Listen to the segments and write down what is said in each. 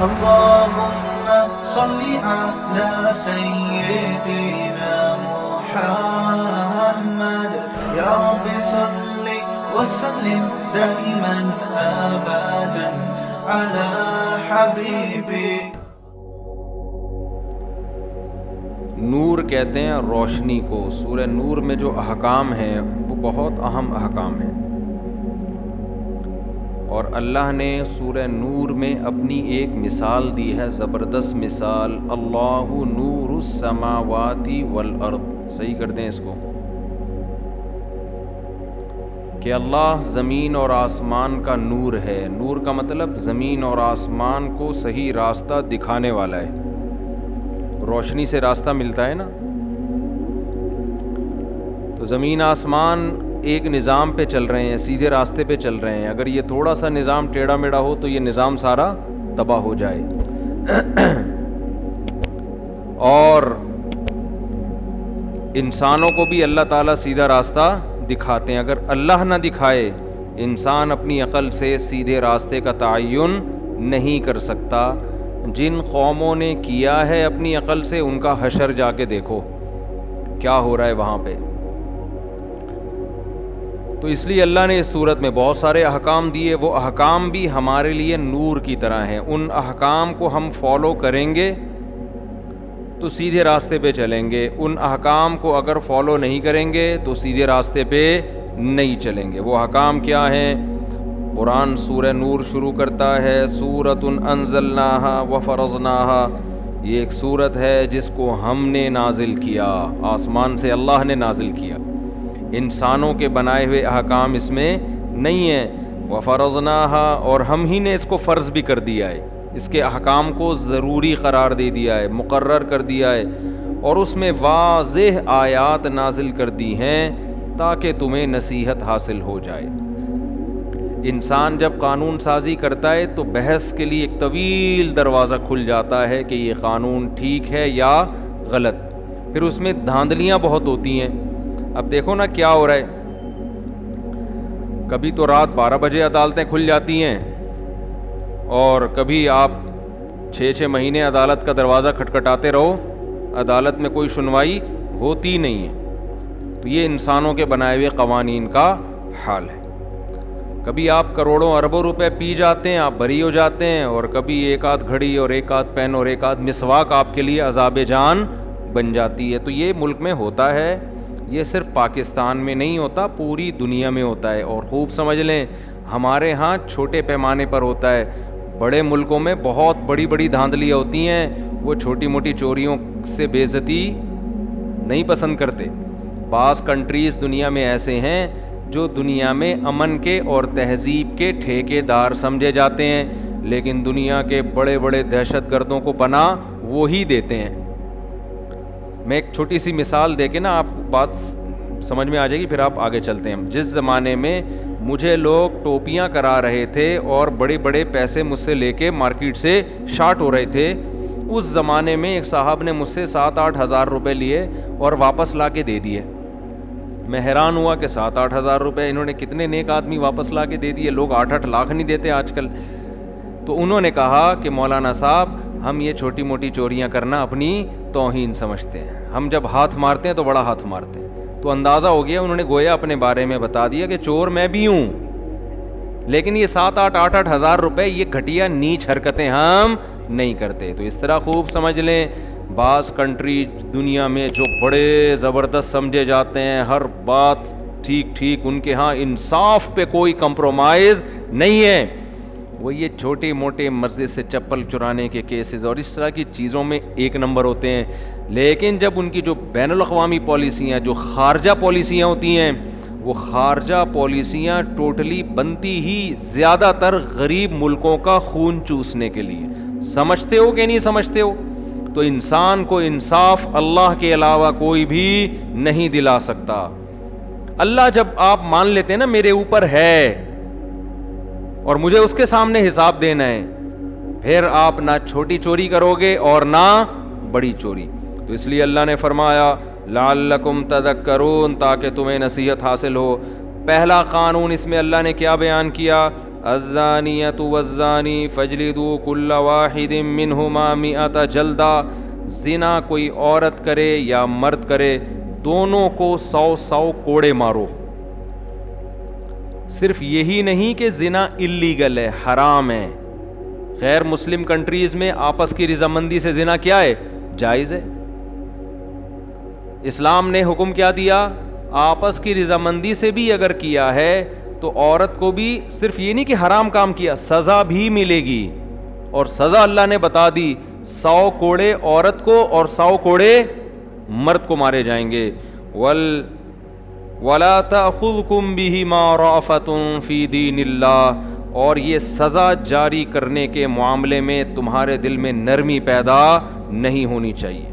اللهم صل على سيدنا محمد يا رب صل وسلم دائما أبدا على حبيبي. نور کہتے ہیں روشنی کو. سورہ نور میں جو احکام ہیں وہ بہت اہم احکام ہیں، اور اللہ نے سورہ نور میں اپنی ایک مثال دی ہے، زبردست مثال. اللہ نور السماوات والارض. صحیح کر دیں اس کو کہ اللہ زمین اور آسمان کا نور ہے. نور کا مطلب زمین اور آسمان کو صحیح راستہ دکھانے والا ہے. روشنی سے راستہ ملتا ہے نا، تو زمین آسمان ایک نظام پہ چل رہے ہیں، سیدھے راستے پہ چل رہے ہیں. اگر یہ تھوڑا سا نظام ٹیڑھا میڑھا ہو تو یہ نظام سارا تباہ ہو جائے. اور انسانوں کو بھی اللہ تعالیٰ سیدھا راستہ دکھاتے ہیں. اگر اللہ نہ دکھائے، انسان اپنی عقل سے سیدھے راستے کا تعین نہیں کر سکتا. جن قوموں نے کیا ہے اپنی عقل سے، ان کا حشر جا کے دیکھو کیا ہو رہا ہے وہاں پہ. تو اس لیے اللہ نے اس صورت میں بہت سارے احکام دیے. وہ احکام بھی ہمارے لیے نور کی طرح ہیں. ان احکام کو ہم فالو کریں گے تو سیدھے راستے پہ چلیں گے. ان احکام کو اگر فالو نہیں کریں گے تو سیدھے راستے پہ نہیں چلیں گے. وہ احکام کیا ہیں؟ قرآن سورہ نور شروع کرتا ہے سورۃ انزلناہا وفرضناہا. یہ ایک سورت ہے جس کو ہم نے نازل کیا، آسمان سے اللہ نے نازل کیا. انسانوں کے بنائے ہوئے احکام اس میں نہیں ہیں. وفرضناہا، اور ہم ہی نے اس کو فرض بھی کر دیا ہے. اس کے احکام کو ضروری قرار دے دیا ہے، مقرر کر دیا ہے، اور اس میں واضح آیات نازل کر دی ہیں تاکہ تمہیں نصیحت حاصل ہو جائے. انسان جب قانون سازی کرتا ہے تو بحث کے لیے ایک طویل دروازہ کھل جاتا ہے کہ یہ قانون ٹھیک ہے یا غلط. پھر اس میں دھاندلیاں بہت ہوتی ہیں. اب دیکھو نا کیا ہو رہا ہے. کبھی تو رات 12 بجے عدالتیں کھل جاتی ہیں، اور کبھی آپ 6 مہینے عدالت کا دروازہ کھٹکھٹاتے رہو، عدالت میں کوئی سنوائی ہوتی نہیں ہے. تو یہ انسانوں کے بنائے ہوئے قوانین کا حال ہے. کبھی آپ کروڑوں اربوں روپے پی جاتے ہیں، آپ بری ہو جاتے ہیں، اور کبھی ایک آدھ گھڑی اور ایک آدھ پین اور ایک آدھ مسواک آپ کے لیے عذاب جان بن جاتی ہے. تو یہ ملک میں ہوتا ہے. یہ صرف پاکستان میں نہیں ہوتا، پوری دنیا میں ہوتا ہے. اور خوب سمجھ لیں، ہمارے ہاں چھوٹے پیمانے پر ہوتا ہے. بڑے ملکوں میں بہت بڑی بڑی دھاندلیاں ہوتی ہیں. وہ چھوٹی موٹی چوریوں سے بے عزتی نہیں پسند کرتے. بعض کنٹریز دنیا میں ایسے ہیں جو دنیا میں امن کے اور تہذیب کے ٹھیکے دار سمجھے جاتے ہیں، لیکن دنیا کے بڑے بڑے دہشت گردوں کو پناہ وہی دیتے ہیں. میں ایک چھوٹی سی مثال دے کے نا آپ کو بات سمجھ میں آ جائے گی، پھر آپ آگے چلتے ہیں. جس زمانے میں مجھے لوگ ٹوپیاں کرا رہے تھے اور بڑے بڑے پیسے مجھ سے لے کے مارکیٹ سے شارٹ ہو رہے تھے، اس زمانے میں ایک صاحب نے مجھ سے 7-8 ہزار روپے لیے اور واپس لا کے دے دیے. میں حیران ہوا کہ 7-8 ہزار روپے انہوں نے کتنے نیک آدمی واپس لا کے دے دیے. لوگ 8-8 لاکھ نہیں دیتے آج کل. تو انہوں نے کہا کہ مولانا صاحب، ہم یہ چھوٹی موٹی چوریاں کرنا اپنی توہین سمجھتے ہیں. ہم جب ہاتھ مارتے ہیں تو بڑا ہاتھ مارتے ہیں. تو اندازہ ہو گیا، انہوں نے گویا اپنے بارے میں بتا دیا کہ چور میں بھی ہوں، لیکن یہ 7-8 ہزار روپے یہ گھٹیا نیچ حرکتیں ہم نہیں کرتے. تو اس طرح خوب سمجھ لیں، بعض کنٹری دنیا میں جو بڑے زبردست سمجھے جاتے ہیں، ہر بات ٹھیک، ان کے ہاں انصاف پہ کوئی کمپرومائز نہیں ہے. وہ یہ چھوٹے موٹے مسجد سے چپل چرانے کے کیسز اور اس طرح کی چیزوں میں 1 نمبر ہوتے ہیں. لیکن جب ان کی جو بین الاقوامی پالیسیاں، جو خارجہ پالیسیاں ہوتی ہیں، وہ خارجہ پالیسیاں ٹوٹلی بنتی ہی زیادہ تر غریب ملکوں کا خون چوسنے کے لیے. سمجھتے ہو کہ نہیں سمجھتے ہو؟ تو انسان کو انصاف اللہ کے علاوہ کوئی بھی نہیں دلا سکتا. اللہ جب آپ مان لیتے ہیں نا میرے اوپر ہے اور مجھے اس کے سامنے حساب دینا ہے، پھر آپ نہ چھوٹی چوری کرو گے اور نہ بڑی چوری. تو اس لیے اللہ نے فرمایا لعلکم تذکرون، تاکہ تمہیں نصیحت حاصل ہو. پہلا قانون اس میں اللہ نے کیا بیان کیا؟ الزانیۃ والزانی فاجلدوا کل واحد منہما 100 جلدہ، زنا کوئی عورت کرے یا مرد کرے دونوں کو 100 کوڑے مارو۔ صرف یہی نہیں کہ زنا اللیگل ہے، حرام ہے، غیر مسلم کنٹریز میں آپس کی رضامندی سے زنا کیا ہے؟ جائز ہے۔ اسلام نے حکم کیا دیا؟ آپس کی رضامندی سے بھی اگر کیا ہے تو عورت کو بھی صرف یہ نہیں کہ حرام کام کیا، سزا بھی ملے گی، اور سزا اللہ نے بتا دی، 100 کوڑے عورت کو اور 100 کوڑے مرد کو مارے جائیں گے۔ وَلَا تَأْخُذْكُمْ بِهِمَا رَأْفَةٌ فِي دِينِ اللَّهِ، اور یہ سزا جاری کرنے کے معاملے میں تمہارے دل میں نرمی پیدا نہیں ہونی چاہیے۔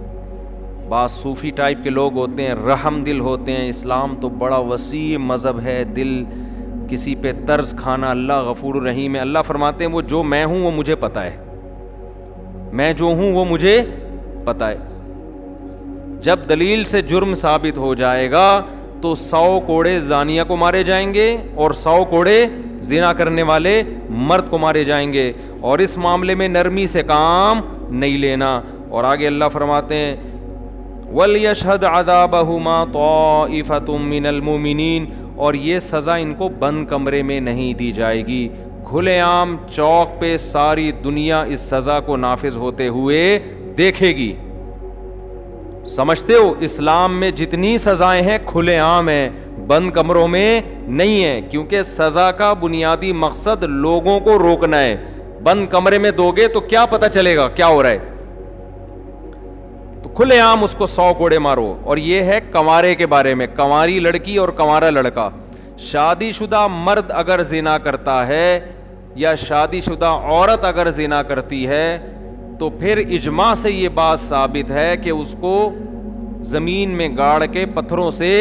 بعض صوفی ٹائپ کے لوگ ہوتے ہیں، رحم دل ہوتے ہیں، اسلام تو بڑا وسیع مذہب ہے، دل کسی پہ طرز کھانا، اللہ غفور الرحیم ہے۔ اللہ فرماتے ہیں وہ جو میں ہوں وہ مجھے پتہ ہے، میں جو ہوں وہ مجھے پتہ ہے۔ جب دلیل سے جرم ثابت ہو جائے گا تو 100 کوڑے زانیہ کو مارے جائیں گے اور 100 کوڑے زنا کرنے والے مرد کو مارے جائیں گے، اور اس معاملے میں نرمی سے کام نہیں لینا۔ اور آگے اللہ فرماتے ہیں وَلْيَشْهَدْ عَذَابَهُمَا طَائِفَةٌ مِّنَ الْمُؤْمِنِينَ، اور یہ سزا ان کو بند کمرے میں نہیں دی جائے گی، کھلے عام چوک پہ ساری دنیا اس سزا کو نافذ ہوتے ہوئے دیکھے گی۔ سمجھتے ہو اسلام میں جتنی سزائیں ہیں کھلے عام ہیں، بند کمروں میں نہیں ہیں، کیونکہ سزا کا بنیادی مقصد لوگوں کو روکنا ہے۔ بند کمرے میں دو گے تو کیا پتہ چلے گا کیا ہو رہا ہے؟ تو کھلے عام اس کو 100 کوڑے مارو۔ اور یہ ہے کنوارے کے بارے میں، کنواری لڑکی اور کنوارا لڑکا۔ شادی شدہ مرد اگر زنا کرتا ہے یا شادی شدہ عورت اگر زنا کرتی ہے تو پھر اجماع سے یہ بات ثابت ہے کہ اس کو زمین میں گاڑ کے پتھروں سے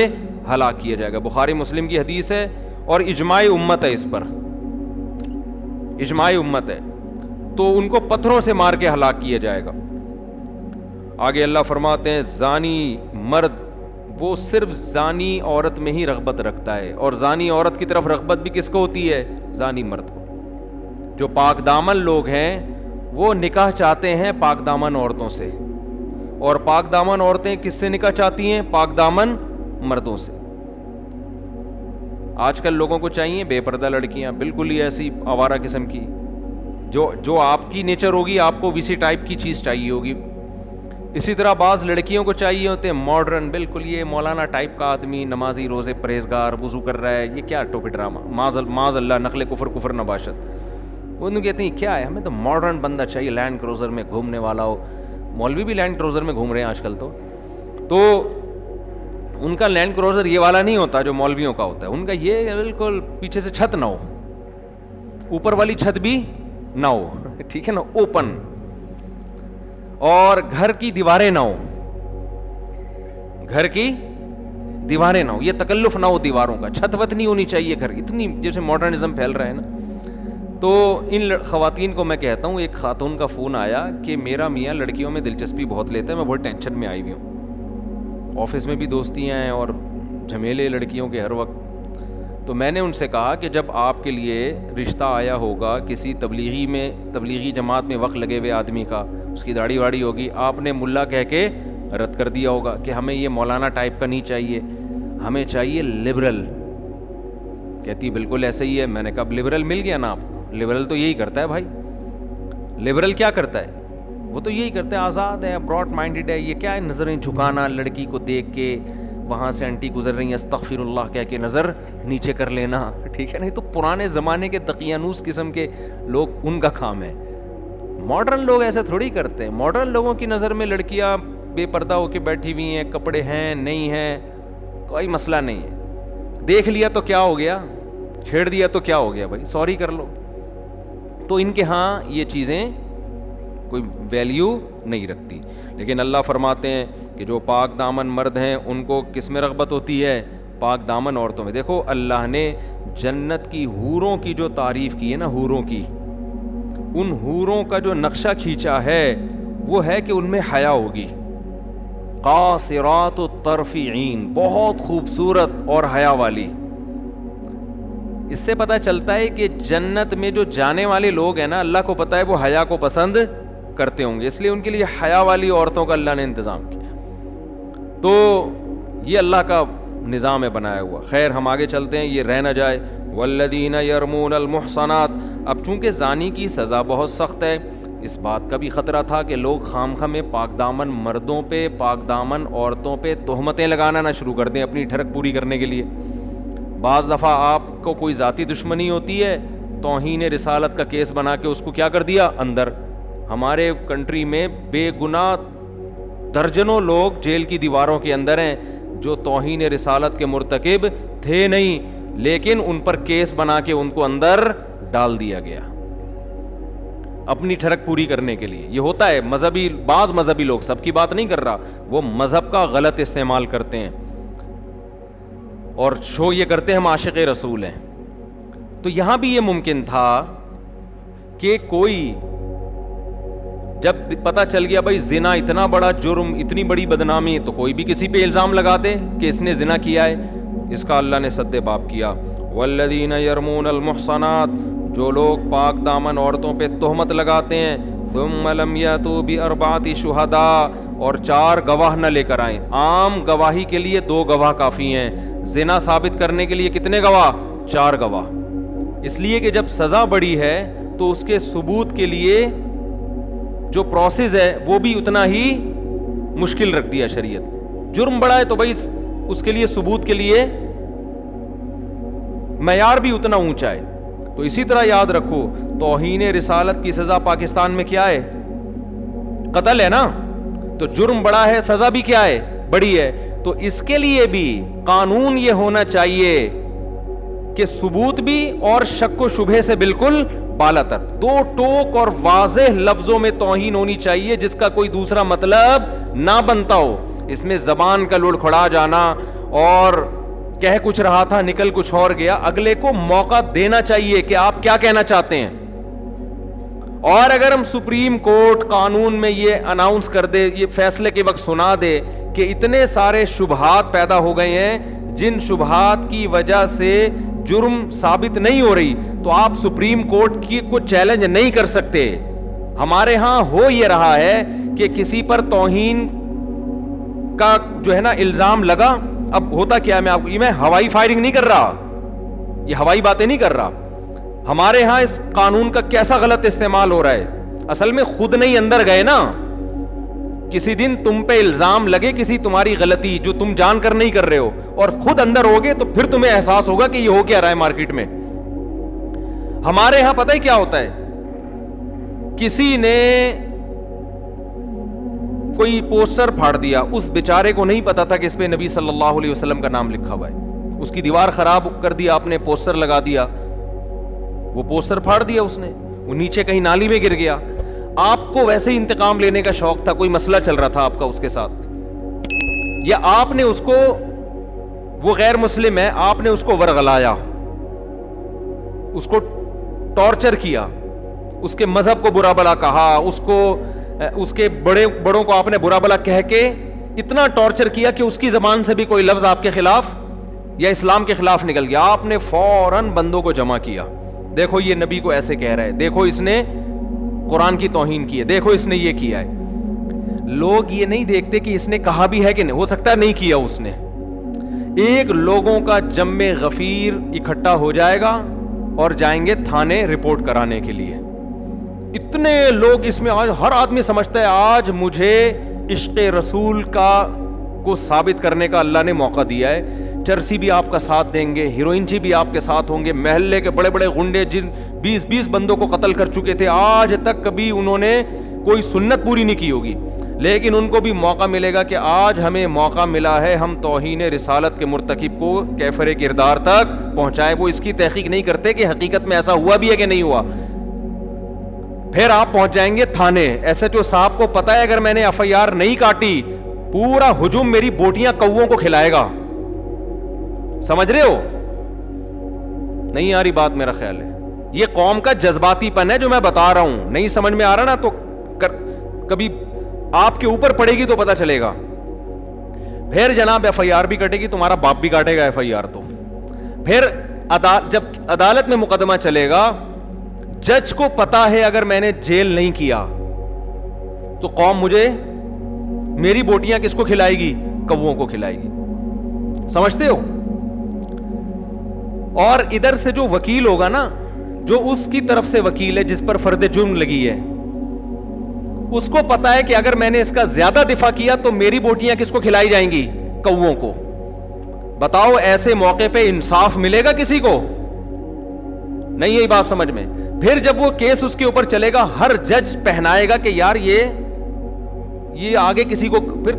ہلاک کیا جائے گا۔ بخاری مسلم کی حدیث ہے اور اجماع امت ہے، اس پر اجماع امت ہے، تو ان کو پتھروں سے مار کے ہلاک کیا جائے گا۔ آگے اللہ فرماتے ہیں زانی مرد وہ صرف زانی عورت میں ہی رغبت رکھتا ہے، اور زانی عورت کی طرف رغبت بھی کس کو ہوتی ہے؟ زانی مرد کو۔ جو پاک دامن لوگ ہیں وہ نکاح چاہتے ہیں پاک دامن عورتوں سے، اور پاک دامن عورتیں کس سے نکاح چاہتی ہیں؟ پاک دامن مردوں سے۔ آج کل لوگوں کو چاہیے بے پردہ لڑکیاں، بالکل ہی ایسی آوارہ قسم کی، جو آپ کی نیچر ہوگی آپ کو ویسی ٹائپ کی چیز چاہیے ہوگی۔ اسی طرح بعض لڑکیوں کو چاہیے ہوتے ہیں ماڈرن، بالکل یہ مولانا ٹائپ کا آدمی، نمازی روزے پرہیزگار، وضو کر رہا ہے، یہ کیا ٹوپی ڈرامہ، معاذ اللہ نقل کفر نباشت۔ وہ کہتے ہیں کیا ہے، ہمیں تو ماڈرن بندہ چاہیے، لینڈ کروزر میں گھومنے والا ہو۔ مولوی بھی لینڈ کروزر میں گھوم رہے ہیں آج کل تو ان کا لینڈ کروزر یہ والا نہیں ہوتا جو مولویوں کا ہوتا ہے، ان کا یہ بالکل پیچھے سے چھت نہ ہو، اوپر والی چھت بھی نہ ہو، ٹھیک ہے نا، اوپن، اور گھر کی دیواریں نہ ہو، گھر کی دیواریں نہ ہو، یہ تکلف نہ ہو دیواروں کا، چھت وت نہیں ہونی چاہیے گھر کی، اتنی جیسے ماڈرنزم پھیل رہا ہے نا۔ تو ان خواتین کو میں کہتا ہوں، ایک خاتون کا فون آیا کہ میرا میاں لڑکیوں میں دلچسپی بہت لیتا ہے، میں بہت ٹینشن میں آئی ہوئی ہوں، آفس میں بھی دوستیاں ہیں اور جھمیلے لڑکیوں کے ہر وقت۔ تو میں نے ان سے کہا کہ جب آپ کے لیے رشتہ آیا ہوگا کسی تبلیغی جماعت میں وقت لگے ہوئے آدمی کا، اس کی داڑھی واڑی ہوگی، آپ نے ملا کہہ کے رد کر دیا ہوگا کہ ہمیں یہ مولانا ٹائپ کا نہیں چاہیے، ہمیں چاہیے لبرل۔ کہتی بالکل ایسا ہی ہے۔ میں نے کہا لبرل مل گیا نا آپ کو، لبرل تو یہی کرتا ہے بھائی، لبرل کیا کرتا ہے؟ وہ تو یہی کرتا ہے، آزاد ہے، براڈ مائنڈڈ ہے، یہ کیا ہے نظریں جھکانا، لڑکی کو دیکھ کے وہاں سے انٹی گزر رہی ہیں استغفر اللہ کہہ کے نظر نیچے کر لینا، ٹھیک ہے نا۔ تو پرانے زمانے کے دقیانوس قسم کے لوگ، ان کا کام ہے۔ ماڈرن لوگ ایسا تھوڑی کرتے ہیں۔ ماڈرن لوگوں کی نظر میں لڑکیاں بے پردہ ہو کے بیٹھی ہوئی ہیں، کپڑے ہیں نہیں ہیں، کوئی مسئلہ نہیں ہے، دیکھ لیا تو کیا ہو گیا، چھیڑ دیا تو کیا ہو گیا بھائی، سوری کر لو۔ تو ان کے ہاں یہ چیزیں کوئی ویلیو نہیں رکھتی۔ لیکن اللہ فرماتے ہیں کہ جو پاک دامن مرد ہیں ان کو کس میں رغبت ہوتی ہے؟ پاک دامن عورتوں میں۔ دیکھو اللہ نے جنت کی حوروں کی جو تعریف کی ہے نا، حوروں کی، ان حوروں کا جو نقشہ کھینچا ہے وہ ہے کہ ان میں حیا ہوگی، قاصرات الطرف عین، بہت خوبصورت اور حیا والی۔ اس سے پتہ چلتا ہے کہ جنت میں جو جانے والے لوگ ہیں نا، اللہ کو پتہ ہے وہ حیا کو پسند کرتے ہوں گے، اس لیے ان کے لیے حیا والی عورتوں کا اللہ نے انتظام کیا. تو یہ اللہ کا نظام ہے بنایا ہوا. خیر ہم آگے چلتے ہیں، یہ رہ نہ جائے. والذین یرمون المحصنات. اب چونکہ زانی کی سزا بہت سخت ہے، اس بات کا بھی خطرہ تھا کہ لوگ خام خواہ میں پاک دامن مردوں پہ، پاک دامن عورتوں پہ تہمتیں لگانا نہ شروع کر دیں اپنی ٹھڑک پوری کرنے کے لیے. بعض دفعہ آپ کو کوئی ذاتی دشمنی ہوتی ہے، توہین رسالت کا کیس بنا کے اس کو کیا کر دیا اندر. ہمارے کنٹری میں بے گناہ درجنوں لوگ جیل کی دیواروں کے اندر ہیں جو توہین رسالت کے مرتکب تھے نہیں، لیکن ان پر کیس بنا کے ان کو اندر ڈال دیا گیا اپنی ٹھڑک پوری کرنے کے لیے. یہ ہوتا ہے مذہبی، بعض مذہبی لوگ، سب کی بات نہیں کر رہا، وہ مذہب کا غلط استعمال کرتے ہیں اور شو یہ کرتے ہیں ہم عاشق رسول ہیں. تو یہاں بھی یہ ممکن تھا کہ کوئی جب پتہ چل گیا بھائی زنا اتنا بڑا جرم، اتنی بڑی بدنامی، تو کوئی بھی کسی پہ الزام لگاتے کہ اس نے زنا کیا ہے. اس کا اللہ نے سد باب کیا. والذین یرمون المحصنات. جو لوگ پاک دامن عورتوں پہ تہمت لگاتے ہیں، ثم لم یاتوا باربعۃ شہداء، اور 4 گواہ نہ لے کر آئیں. عام گواہی کے لیے 2 گواہ کافی ہیں، زنا ثابت کرنے کے لیے کتنے گواہ؟ 4 گواہ. اس لیے کہ جب سزا بڑی ہے تو اس کے ثبوت کے لیے جو پروسیس ہے وہ بھی اتنا ہی مشکل رکھ دیا شریعت. جرم بڑا ہے تو بھائی اس کے لیے ثبوت کے لیے معیار بھی اتنا اونچا ہے. تو اسی طرح یاد رکھو، توہین رسالت کی سزا پاکستان میں کیا ہے؟ قتل ہے نا. تو جرم بڑا ہے، سزا بھی کیا ہے؟ بڑی ہے. تو اس کے لیے بھی قانون یہ ہونا چاہیے کہ ثبوت بھی اور شک و شبہے سے بالکل بالا تر. 2 ٹوک اور واضح لفظوں میں توہین ہونی چاہیے جس کا کوئی دوسرا مطلب نہ بنتا ہو. اس میں زبان کا لڑکھڑا جانا اور کہہ کچھ رہا تھا نکل کچھ اور گیا، اگلے کو موقع دینا چاہیے کہ آپ کیا کہنا چاہتے ہیں. اور اگر ہم سپریم کورٹ قانون میں یہ اناؤنس کر دے، یہ فیصلے کے وقت سنا دے کہ اتنے سارے شبہات پیدا ہو گئے ہیں جن شبہات کی وجہ سے جرم ثابت نہیں ہو رہی، تو آپ سپریم کورٹ کی کو چیلنج نہیں کر سکتے. ہمارے ہاں ہو یہ رہا ہے کہ کسی پر توہین کا جو ہے نا الزام لگا. اب ہوتا کیا ہے، میں آپ کو میں ہوائی فائرنگ نہیں کر رہا، یہ ہوائی باتیں نہیں کر رہا. ہمارے ہاں اس قانون کا کیسا غلط استعمال ہو رہا ہے. اصل میں خود نہیں اندر گئے نا. کسی دن تم پہ الزام لگے کسی تمہاری غلطی جو تم جان کر نہیں کر رہے ہو، اور خود اندر ہوگے تو پھر تمہیں احساس ہوگا کہ یہ ہو کیا رہا ہے مارکیٹ میں. ہمارے ہاں پتہ ہے کیا ہوتا ہے، کسی نے کوئی پوسٹر پھاڑ دیا، اس بیچارے کو نہیں پتا تھا کہ اس پہ نبی صلی اللہ علیہ وسلم کا نام لکھا ہوا ہے. اس کی دیوار خراب کر دیا آپ نے، پوسٹر لگا دیا، وہ پوسٹر پھاڑ دیا اس نے، وہ نیچے کہیں نالی میں گر گیا. آپ کو ویسے ہی انتقام لینے کا شوق تھا، کوئی مسئلہ چل رہا تھا آپ کا اس کے ساتھ، یا آپ نے اس کو، وہ غیر مسلم ہے، آپ نے اس کو ورغلایا، اس کو ٹارچر کیا، اس کے مذہب کو برا بلا کہا، اس کے بڑوں کو آپ نے برا بلا کہہ کے اتنا ٹارچر کیا کہ اس کی زبان سے بھی کوئی لفظ آپ کے خلاف یا اسلام کے خلاف نکل گیا. آپ نے فوراً بندوں کو جمع کیا، دیکھو یہ نبی کو ایسے کہہ رہا ہے، دیکھو اس نے قرآن کی توہین کی ہے، دیکھو اس نے یہ کیا ہے. لوگ یہ نہیں دیکھتے کہ اس نے کہا بھی ہے کہ نہیں، ہو سکتا ہے نہیں کیا اس نے. ایک لوگوں کا جم غفیر اکٹھا ہو جائے گا اور جائیں گے تھانے رپورٹ کرانے کے لیے. اتنے لوگ اس میں، آج ہر آدمی سمجھتا ہے آج مجھے عشق رسول کو ثابت کرنے کا اللہ نے موقع دیا ہے. چرسی بھی آپ کا ساتھ دیں گے، ہیروئن جی بھی آپ کے ساتھ ہوں گے، محلے کے بڑے بڑے غنڈے جن 20 بندوں کو قتل کر چکے تھے، آج تک کبھی انہوں نے کوئی سنت پوری نہیں کی ہوگی، لیکن ان کو بھی موقع ملے گا کہ آج ہمیں موقع ملا ہے ہم توہین رسالت کے مرتکب کو کیفر کردار تک پہنچائیں. وہ اس کی تحقیق نہیں کرتے کہ حقیقت میں ایسا ہوا بھی ہے کہ نہیں ہوا. پھر آپ پہنچ جائیں گے تھانے. ایس ایچ او صاحب کو پتا ہے اگر میں نے ایف آئی آر نہیں کاٹی پورا ہجوم میری بوٹیاں کووں کو کھلائے گا. سمجھ رہے ہو؟ نہیں آ رہی بات میرا خیال ہے. یہ قوم کا جذباتی پن ہے جو میں بتا رہا ہوں. نہیں سمجھ میں آ رہا نا تو کبھی آپ کے اوپر پڑے گی تو پتا چلے گا. پھر جناب ایف آئی آر بھی کٹے گی، تمہارا باپ بھی کاٹے گا ایف آئی آر. تو پھر جب عدالت میں مقدمہ چلے گا, جج کو پتا ہے اگر میں نے جیل نہیں کیا تو قوم مجھے, میری بوٹیاں کس کو کھلائے گی؟ کووں کو کھلائے گی. سمجھتے ہو؟ اور ادھر سے جو وکیل ہوگا نا, جو اس کی طرف سے وکیل ہے جس پر فرد جرم لگی ہے, اس کو پتا ہے کہ اگر میں نے اس کا زیادہ دفاع کیا تو میری بوٹیاں کس کو کھلائی جائیں گی؟ کووں کو. بتاؤ ایسے موقع پہ انصاف ملے گا کسی کو؟ نہیں. یہی بات سمجھ میں. پھر جب وہ کیس اس کے اوپر چلے گا, ہر جج پہنائے گا کہ یار یہ آگے کسی کو, پھر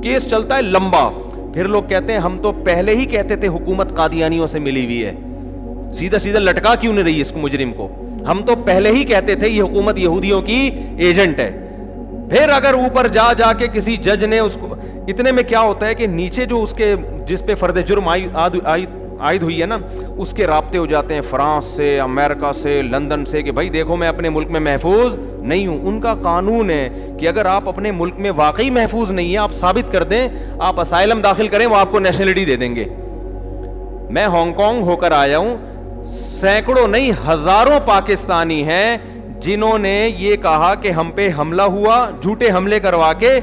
کیس چلتا ہے لمبا. پھر لوگ کہتے ہیں ہم تو پہلے ہی کہتے تھے حکومت قادیانیوں سے ملی ہوئی ہے, سیدھا سیدھا لٹکا کیوں نہیں رہی اس کو مجرم کو؟ ہم تو پہلے ہی کہتے تھے یہ حکومت یہودیوں کی ایجنٹ ہے. پھر اگر اوپر جا کے کسی جج نے اس کو, اتنے میں کیا ہوتا ہے کہ نیچے جو اس کے جس پہ فرد جرم عائد ہوئی ہے نا, اس کے رابطے ہو جاتے ہیں فرانس سے, امریکہ سے, لندن سے, کہ بھائی دیکھو میں اپنے ملک میں محفوظ نہیں ہوں. ان کا قانون ہے کہ اگر آپ اپنے ملک میں واقعی محفوظ نہیں ہیں, آپ ثابت کر دیں, آپ اسائلم داخل کریں, وہ آپ کو نیشنلٹی دے دیں گے. میں ہانگ کانگ ہو کر آیا ہوں, سینکڑوں نہیں ہزاروں پاکستانی ہیں جنہوں نے یہ کہا کہ ہم پہ حملہ ہوا, جھوٹے حملے کروا کے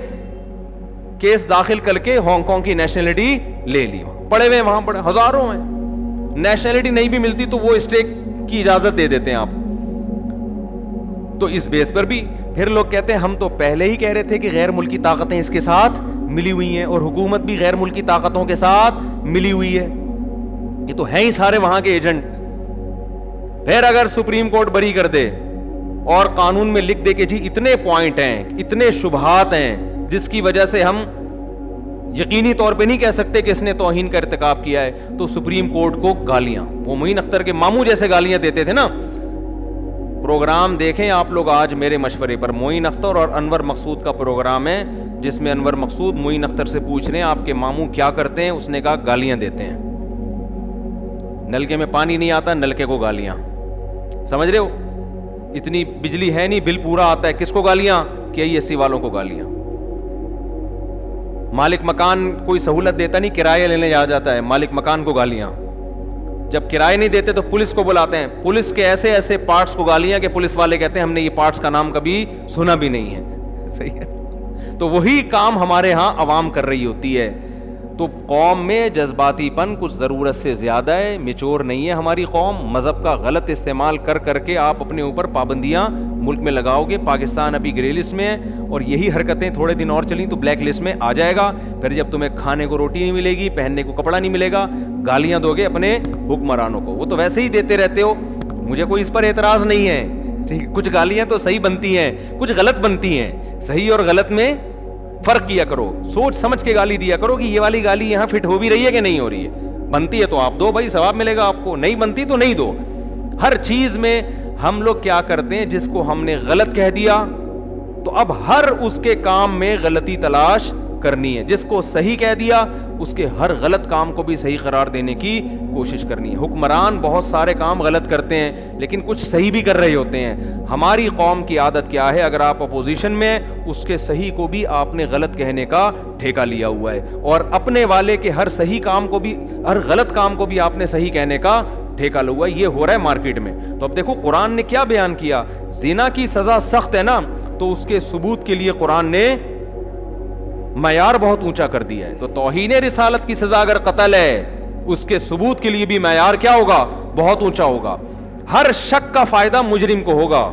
کیس داخل کر کے ہانگ کانگ کی نیشنلٹی لے لی. پڑے ہوئے وہاں پڑے ہزاروں ہیں, نیشنلٹی نہیں بھی ملتی تو وہ اسٹے کی اجازت دے دیتے ہیں آپ. تو اس بیس پر بھی پھر لوگ کہتے ہیں ہم تو پہلے ہی کہہ رہے تھے کہ غیر ملکی طاقتیں اس کے ساتھ ملی ہوئی ہیں, اور حکومت بھی غیر ملکی طاقتوں کے ساتھ ملی ہوئی ہے, یہ تو ہیں ہی سارے وہاں کے ایجنٹ. پھر اگر سپریم کورٹ بری کر دے اور قانون میں لکھ دے کہ جی اتنے پوائنٹ ہیں, اتنے شبہات ہیں جس کی وجہ سے ہم یقینی طور پہ نہیں کہہ سکتے کہ اس نے توہین کا ارتکاب کیا ہے, تو سپریم کورٹ کو گالیاں, وہ معین اختر کے ماموں جیسے گالیاں دیتے تھے نا. پروگرام دیکھیں آپ لوگ آج میرے مشورے پر, معین اختر اور انور مقصود کا پروگرام ہے, جس میں انور مقصود معین اختر سے پوچھ رہے ہیں آپ کے ماموں کیا کرتے ہیں, اس نے کہا گالیاں دیتے ہیں. نلکے میں پانی نہیں آتا, نلکے کو گالیاں. سمجھ رہے ہو؟ اتنی بجلی ہے نہیں, بل پورا آتا ہے, کس کو گالیاں؟ KISC والوں کو گالیاں. مالک مکان کوئی سہولت دیتا نہیں, کرایہ لینے جاتا ہے, مالک مکان کو گالیاں. جب کرایہ نہیں دیتے تو پولیس کو بلاتے ہیں, پولیس کے ایسے ایسے پارٹس کو گالیاں کہ پولیس والے کہتے ہیں ہم نے یہ پارٹس کا نام کبھی سنا بھی نہیں ہے. صحیح ہے؟ تو وہی کام ہمارے ہاں عوام کر رہی ہوتی ہے. تو قوم میں جذباتی پن کچھ ضرورت سے زیادہ ہے, میچور نہیں ہے ہماری قوم. مذہب کا غلط استعمال کر کے آپ اپنے اوپر پابندیاں ملک میں لگاؤ گے. پاکستان ابھی گرے لسٹ میں ہے, اور یہی حرکتیں تھوڑے دن اور چلیں تو بلیک لسٹ میں آ جائے گا. پھر جب تمہیں کھانے کو روٹی نہیں ملے گی, پہننے کو کپڑا نہیں ملے گا, گالیاں دو گے اپنے حکمرانوں کو. وہ تو ویسے ہی دیتے رہتے ہو, مجھے کوئی اس پر اعتراض نہیں ہے. ٹھیک, کچھ گالیاں تو صحیح بنتی ہیں, کچھ غلط بنتی ہیں. صحیح اور غلط میں فرق کیا کرو, سوچ سمجھ کے گالی دیا کرو کہ یہ والی گالی یہاں فٹ ہو بھی رہی ہے کہ نہیں ہو رہی ہے. بنتی ہے تو آپ دو بھائی, ثواب ملے گا آپ کو, نہیں بنتی تو نہیں دو. ہر چیز میں ہم لوگ کیا کرتے ہیں, جس کو ہم نے غلط کہہ دیا تو اب ہر اس کے کام میں غلطی تلاش کرنی ہے, جس کو صحیح کہہ دیا اس کے ہر غلط کام کو بھی صحیح قرار دینے کی کوشش کرنی ہے. حکمران بہت سارے کام غلط کرتے ہیں لیکن کچھ صحیح بھی کر رہے ہوتے ہیں. ہماری قوم کی عادت کیا ہے, اگر آپ اپوزیشن میں, اس کے صحیح کو بھی آپ نے غلط کہنے کا ٹھیکہ لیا ہوا ہے, اور اپنے والے کے ہر صحیح کام کو بھی, ہر غلط کام کو بھی آپ نے صحیح کہنے کا ٹھیکہ لیا ہوا ہے. یہ ہو رہا ہے مارکیٹ میں. تو اب دیکھو قرآن نے کیا بیان کیا, زنا کی سزا سخت ہے نا, تو اس کے ثبوت کے لیے قرآن نے معیار بہت اونچا کر دیا ہے. تو توہین رسالت کی سزا اگر قتل ہے, اس کے ثبوت کے لیے بھی معیار کیا ہوگا, بہت اونچا ہوگا. ہر شک کا فائدہ مجرم کو ہوگا.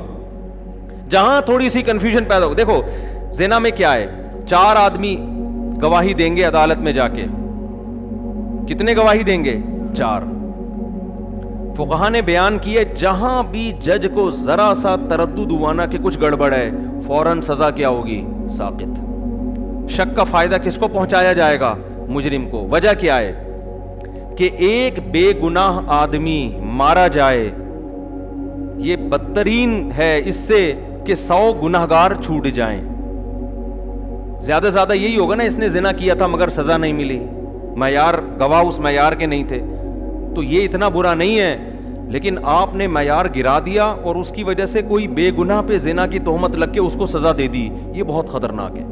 جہاں تھوڑی سی کنفیوژن پیدا ہوگا, دیکھو زنا میں کیا ہے, 4 آدمی گواہی دیں گے عدالت میں جا کے. کتنے گواہی دیں گے؟ 4. فقہا نے بیان کیا جہاں بھی جج کو ذرا سا تردد ہوا نا کہ کچھ گڑبڑ ہے, فوراً سزا کیا ہوگی, ساقط. شک کا فائدہ کس کو پہنچایا جائے گا, مجرم کو. وجہ کیا ہے کہ ایک بے گناہ آدمی مارا جائے, یہ بدترین ہے اس سے کہ 100 گناہگار چھوٹ جائیں. زیادہ زیادہ یہی ہوگا نا, اس نے زنا کیا تھا مگر سزا نہیں ملی, معیار گواہ اس معیار کے نہیں تھے, تو یہ اتنا برا نہیں ہے. لیکن آپ نے معیار گرا دیا اور اس کی وجہ سے کوئی بے گناہ پہ زنا کی تہمت لگ کے اس کو سزا دے دی, یہ بہت خطرناک ہے.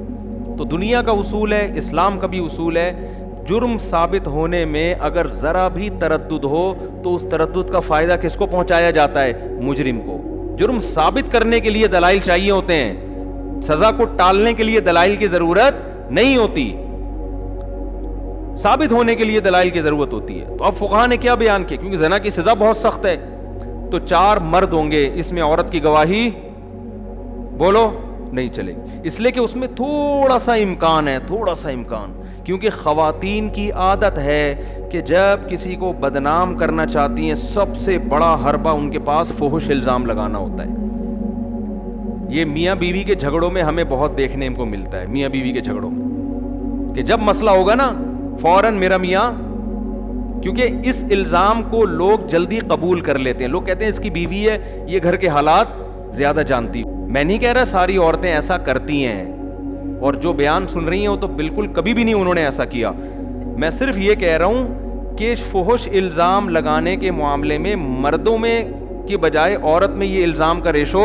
تو دنیا کا اصول ہے, اسلام کا بھی اصول ہے, جرم ثابت ہونے میں اگر ذرا بھی تردد ہو تو اس تردد کا فائدہ کس کو پہنچایا جاتا ہے؟ مجرم کو. جرم ثابت کرنے کے لیے دلائل چاہیے ہوتے ہیں, سزا کو ٹالنے کے لیے دلائل کی ضرورت نہیں ہوتی, ثابت ہونے کے لیے دلائل کی ضرورت ہوتی ہے. تو اب فقہا نے کیا بیان کیا, کیونکہ زنا کی سزا بہت سخت ہے, تو 4 مرد ہوں گے, اس میں عورت کی گواہی بولو نہیں چلے گی, اس لیے کہ اس میں تھوڑا سا امکان ہے, تھوڑا سا امکان, کیونکہ خواتین کی عادت ہے کہ جب کسی کو بدنام کرنا چاہتی ہیں سب سے بڑا حربہ ان کے پاس فحش الزام لگانا ہوتا ہے. یہ میاں بیوی کے جھگڑوں میں ہمیں بہت دیکھنے کو ملتا ہے, میاں بیوی کے جھگڑوں میں, کہ جب مسئلہ ہوگا نا فوراً میرا میاں, کیونکہ اس الزام کو لوگ جلدی قبول کر لیتے ہیں, لوگ کہتے ہیں اس کی بیوی ہے, یہ گھر کے حالات زیادہ جانتی. میں نہیں کہہ رہا ساری عورتیں ایسا کرتی ہیں, اور جو بیان سن رہی ہیں وہ تو بالکل کبھی بھی نہیں انہوں نے ایسا کیا. میں صرف یہ کہہ رہا ہوں کہ فحش الزام لگانے کے معاملے میں مردوں میں کی بجائے عورت میں یہ الزام کا ریشو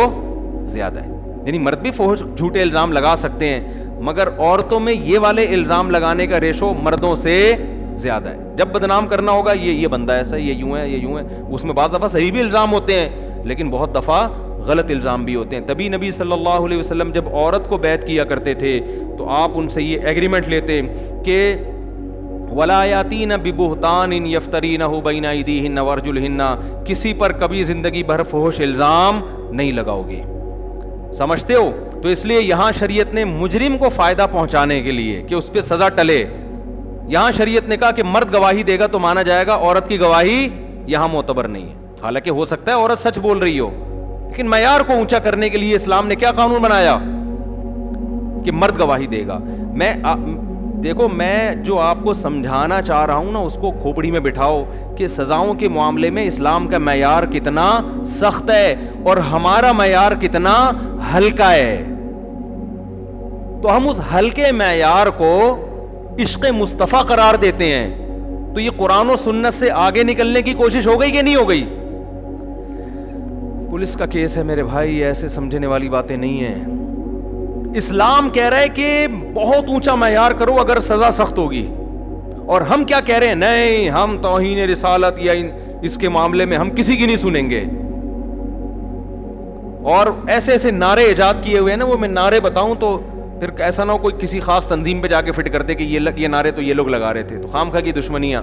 زیادہ ہے. یعنی مرد بھی فحش جھوٹے الزام لگا سکتے ہیں, مگر عورتوں میں یہ والے الزام لگانے کا ریشو مردوں سے زیادہ ہے. جب بدنام کرنا ہوگا یہ بندہ ایسا, یہ یوں ہے, یہ یوں ہے, اس میں بعض دفعہ صحیح بھی الزام ہوتے ہیں لیکن بہت دفعہ غلط الزام بھی ہوتے ہیں. تبھی نبی صلی اللہ علیہ وسلم جب عورت کو بیعت کیا کرتے تھے تو آپ ان سے یہ ایگریمنٹ لیتے کہ وَلَا يَأْتِينَ بِبُهْتَانٍ يَفْتَرِينَهُ بَيْنَ أَيْدِيهِنَّ وَأَرْجُلِهِنَّ, کسی پر کبھی زندگی بھر فحش الزام نہیں لگاؤ گی. سمجھتے ہو؟ تو اس لیے یہاں شریعت نے مجرم کو فائدہ پہنچانے کے لیے کہ اس پہ سزا ٹلے, یہاں شریعت نے کہا کہ مرد گواہی دے گا تو مانا جائے گا, عورت کی گواہی یہاں معتبر نہیں ہے. حالانکہ ہو سکتا ہے عورت سچ بول رہی ہو, لیکن معیار کو اونچا کرنے کے لیے اسلام نے کیا قانون بنایا کہ مرد گواہی دے گا. دیکھو میں جو آپ کو سمجھانا چاہ رہا ہوں نا اس کو کھوپڑی میں بٹھاؤ کہ سزاؤں کے معاملے میں اسلام کا معیار کتنا سخت ہے اور ہمارا معیار کتنا ہلکا ہے. تو ہم اس ہلکے معیار کو عشق مصطفیٰ قرار دیتے ہیں. تو یہ قرآن و سنت سے آگے نکلنے کی کوشش ہو گئی کہ نہیں ہو گئی؟ پولیس کا کیس ہے میرے بھائی, ایسے سمجھنے والی باتیں نہیں ہیں. اسلام کہہ رہا ہے کہ بہت اونچا معیار کرو اگر سزا سخت ہوگی, اور ہم کیا کہہ رہے ہیں, نہیں ہم توہین رسالت یا اس کے معاملے میں ہم کسی کی نہیں سنیں گے. اور ایسے ایسے نعرے ایجاد کیے ہوئے ہیں نا, وہ میں نعرے بتاؤں تو پھر ایسا نہ ہو کوئی کسی خاص تنظیم پہ جا کے فٹ کرتے کہ یہ نعرے تو یہ لوگ لگا رہے تھے, تو خامخواہ کی دشمنیاں.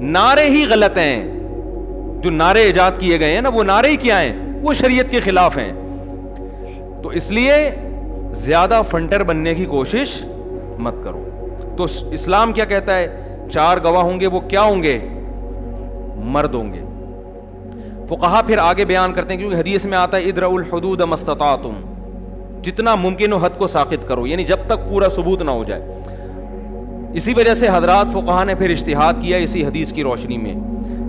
نعرے ہی غلط ہیں, جو نعرے ایجاد کیے گئے ہیں نا وہ نعرے ہی کیا ہیں, وہ شریعت کے خلاف ہیں. تو اس لیے زیادہ فنٹر بننے کی کوشش مت کرو. تو اسلام کیا کہتا ہے, 4 گواہ ہوں گے, وہ کیا ہوں گے؟ مرد ہوں گے. فقہا پھر آگے بیان کرتے ہیں, کیونکہ حدیث میں آتا ہے ادرؤوا الحدود ما استطعتم, جتنا ممکن ہو حد کو ساقط کرو, یعنی جب تک پورا ثبوت نہ ہو جائے. اسی وجہ سے حضرات فقہا نے پھر اجتہاد کیا اسی حدیث کی روشنی میں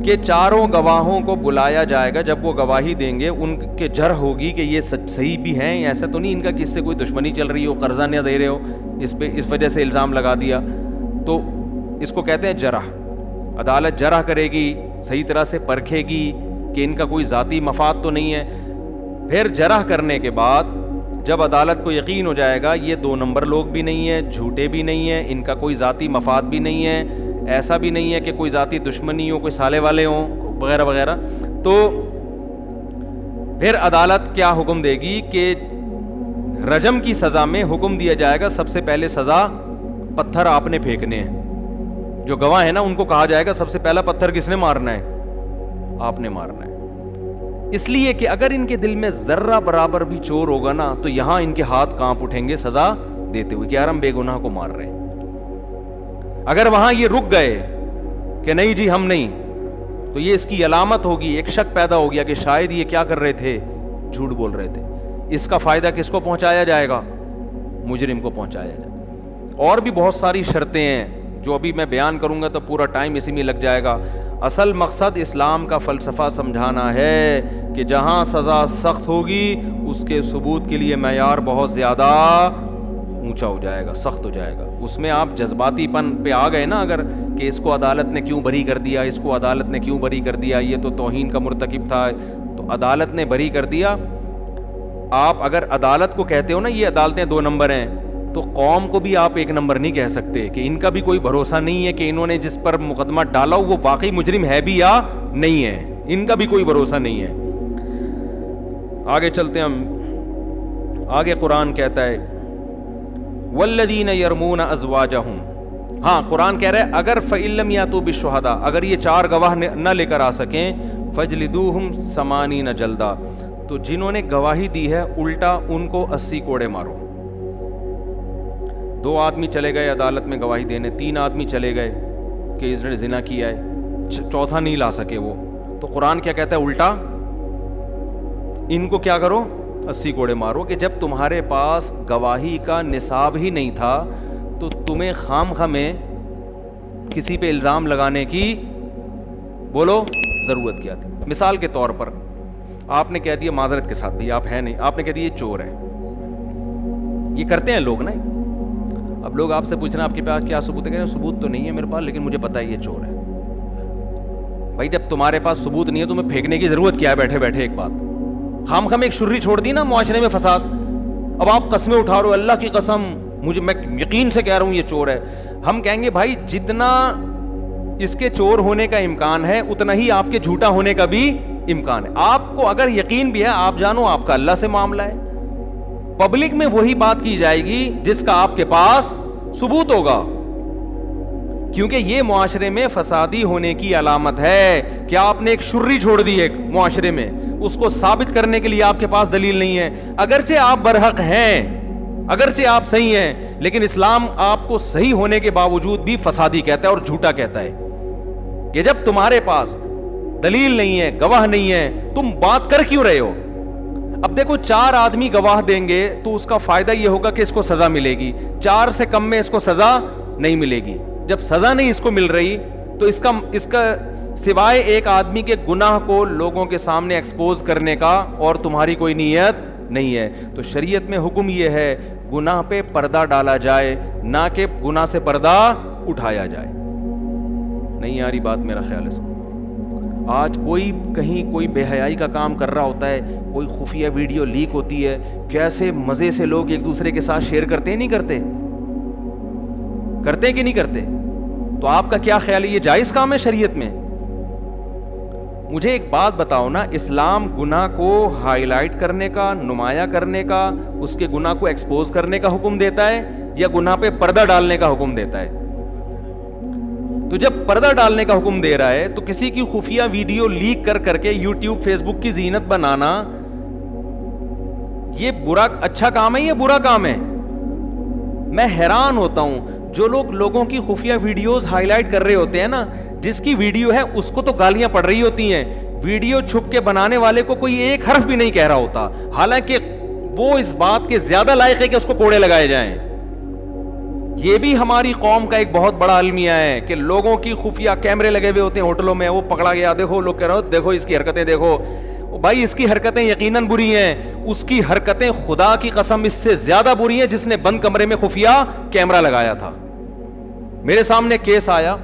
کہ 4 گواہوں کو بلایا جائے گا, جب وہ گواہی دیں گے ان کے جرح ہوگی کہ یہ صحیح بھی ہیں, ایسا تو نہیں ان کا کہ اس سے کوئی دشمنی چل رہی ہو, قرضہ نہ دے رہے ہو, اس وجہ سے الزام لگا دیا. تو اس کو کہتے ہیں جرح. عدالت جرح کرے گی, صحیح طرح سے پرکھے گی کہ ان کا کوئی ذاتی مفاد تو نہیں ہے. پھر جرح کرنے کے بعد جب عدالت کو یقین ہو جائے گا یہ 2 نمبر لوگ بھی نہیں ہیں, جھوٹے بھی نہیں ہیں, ان کا کوئی ذاتی مفاد بھی نہیں ہے, ایسا بھی نہیں ہے کہ کوئی ذاتی دشمنی ہو, کوئی سالے والے ہوں وغیرہ وغیرہ, تو پھر عدالت کیا حکم دے گی کہ رجم کی سزا میں حکم دیا جائے گا سب سے پہلے سزا پتھر آپ نے پھینکنے ہیں. جو گواہ ہے نا ان کو کہا جائے گا سب سے پہلا پتھر کس نے مارنا ہے, آپ نے مارنا ہے. اس لیے کہ اگر ان کے دل میں ذرہ برابر بھی چور ہوگا نا تو یہاں ان کے ہاتھ کانپ اٹھیں گے سزا دیتے ہوئے کہ یار ہم بے گناہ کو مار رہے ہیں. اگر وہاں یہ رک گئے کہ نہیں جی ہم نہیں, تو یہ اس کی علامت ہوگی, ایک شک پیدا ہو گیا کہ شاید یہ کیا کر رہے تھے, جھوٹ بول رہے تھے. اس کا فائدہ کس کو پہنچایا جائے گا؟ مجرم کو پہنچایا جائے گا. اور بھی بہت ساری شرطیں ہیں جو ابھی میں بیان کروں گا تو پورا ٹائم اسی میں لگ جائے گا. اصل مقصد اسلام کا فلسفہ سمجھانا ہے کہ جہاں سزا سخت ہوگی اس کے ثبوت کے لیے معیار بہت زیادہ اونچا ہو جائے گا, سخت ہو جائے گا. اس میں آپ جذباتی پن پہ آ گئے نا اگر کہ اس کو عدالت نے کیوں بری کر دیا, اس کو عدالت نے کیوں بری کر دیا, یہ تو توہین کا مرتکب تھا تو عدالت نے بری کر دیا. آپ اگر عدالت کو کہتے ہو نا یہ عدالتیں 2 نمبر ہیں, تو قوم کو بھی آپ ایک نمبر نہیں کہہ سکتے کہ ان کا بھی کوئی بھروسہ نہیں ہے کہ انہوں نے جس پر مقدمہ ڈالا وہ واقعی مجرم ہے بھی یا نہیں ہے، ان کا بھی کوئی بھروسہ نہیں ہے۔ آگے چلتے ہیں ہم، آگے قرآن کہتا ہے والذین یرمون ازواجہم، ہاں قرآن کہہ رہا ہے اگر فإن لم یاتوا بالشہداء، اگر یہ 4 گواہ نہ لے کر آ سکیں، فجلدوہم 80 جلدہ، تو جنہوں نے گواہی دی ہے الٹا ان کو 80 کوڑے مارو۔ 2 آدمی چلے گئے عدالت میں گواہی دینے، 3 آدمی چلے گئے کہ اس نے زنا کیا ہے، چوتھا نہیں لا سکے وہ، تو قرآن کیا کہتا ہے الٹا، ان کو کیا کرو 80 کوڑے مارو، کہ جب تمہارے پاس گواہی کا نصاب ہی نہیں تھا تو تمہیں خام میں کسی پہ الزام لگانے کی بولو ضرورت کیا تھی۔ مثال کے طور پر آپ نے کہہ دیا معذرت کے ساتھ بھی، آپ ہے نہیں، آپ نے کہہ دیا یہ چور ہے، یہ کرتے ہیں لوگ نا۔ اب لوگ آپ سے پوچھ رہے ہیں آپ کے پاس کیا ثبوت ہے، کہہ رہے ہیں ثبوت تو نہیں ہے میرے پاس لیکن مجھے پتا ہے یہ چور ہے۔ بھائی جب تمہارے پاس ثبوت نہیں ہے تمہیں پھینکنے کی ضرورت کیا ہے بیٹھے بیٹھے؟ ایک بات خام ایک شرری چھوڑ دی نا معاشرے میں فساد، اب آپ قسمیں اٹھا رہے ہو اللہ کی قسم مجھے، میں یقین سے کہہ رہا ہوں یہ چور ہے۔ ہم کہیں گے بھائی جتنا اس کے چور ہونے کا امکان ہے اتنا ہی آپ کے جھوٹا ہونے کا بھی امکان ہے۔ آپ کو اگر یقین بھی ہے آپ جانو آپ کا اللہ سے معاملہ ہے، پبلک میں وہی بات کی جائے گی جس کا آپ کے پاس ثبوت ہوگا، کیونکہ یہ معاشرے میں فسادی ہونے کی علامت ہے کہ آپ نے ایک شرری چھوڑ دی ایک معاشرے میں، اس کو ثابت کرنے کے لیے آپ کے پاس دلیل نہیں ہے، اگرچہ آپ برحق ہیں، اگرچہ آپ صحیح ہیں، لیکن اسلام آپ کو صحیح ہونے کے باوجود بھی فسادی کہتا ہے اور جھوٹا کہتا ہے کہ جب تمہارے پاس دلیل نہیں ہے، گواہ نہیں ہے، تم بات کر کیوں رہے ہو؟ اب دیکھو 4 آدمی گواہ دیں گے تو اس کا فائدہ یہ ہوگا کہ اس کو سزا ملے گی، 4 سے کم میں اس کو سزا نہیں ملے گی۔ جب سزا نہیں اس کو مل رہی تو اس کا سوائے ایک آدمی کے گناہ کو لوگوں کے سامنے ایکسپوز کرنے کا اور تمہاری کوئی نیت نہیں ہے، تو شریعت میں حکم یہ ہے گناہ پہ پردہ ڈالا جائے، نہ کہ گناہ سے پردہ اٹھایا جائے۔ نہیں آ رہی بات میرا خیال ہے۔ آج کوئی کہیں کوئی بے حیائی کا کام کر رہا ہوتا ہے، کوئی خفیہ ویڈیو لیک ہوتی ہے، کیسے مزے سے لوگ ایک دوسرے کے ساتھ شیئر کرتے ہیں، نہیں کرتے؟ کرتے کہ نہیں کرتے؟ تو آپ کا کیا خیال ہے یہ جائز کام ہے شریعت میں؟ مجھے ایک بات بتاؤ نا، اسلام گناہ کو ہائی لائٹ کرنے کا، نمایاں کرنے کا، اس کے گناہ کو ایکسپوز کرنے کا حکم دیتا ہے یا گناہ پہ پردہ ڈالنے کا حکم دیتا ہے؟ تو جب پردہ ڈالنے کا حکم دے رہا ہے تو کسی کی خفیہ ویڈیو لیک کر کے یوٹیوب فیس بک کی زینت بنانا یہ اچھا کام ہے یا برا کام ہے؟ میں حیران ہوتا ہوں جو لوگ لوگوں کی خفیہ ویڈیوز ہائی لائٹ کر رہے ہوتے ہیں نا، جس کی ویڈیو ہے اس کو تو گالیاں پڑ رہی ہوتی ہیں، ویڈیو چھپ کے بنانے والے کو کوئی ایک حرف بھی نہیں کہہ رہا ہوتا، حالانکہ وہ اس بات کے زیادہ لائق ہے کہ اس کو کوڑے لگائے جائیں۔ یہ بھی ہماری قوم کا ایک بہت بڑا المیہ ہے کہ لوگوں کی خفیہ کیمرے لگے ہوئے ہوتے ہیں ہوٹلوں میں، وہ پکڑا گیا، دیکھو لوگ کہہ رہے ہو دیکھو اس کی حرکتیں دیکھو، بھائی اس کی حرکتیں یقیناً بری ہیں، اس کی حرکتیں خدا کی قسم اس سے زیادہ بری ہیں جس نے بند کمرے میں خفیہ کیمرہ لگایا تھا۔ میرے سامنے کیس آیا،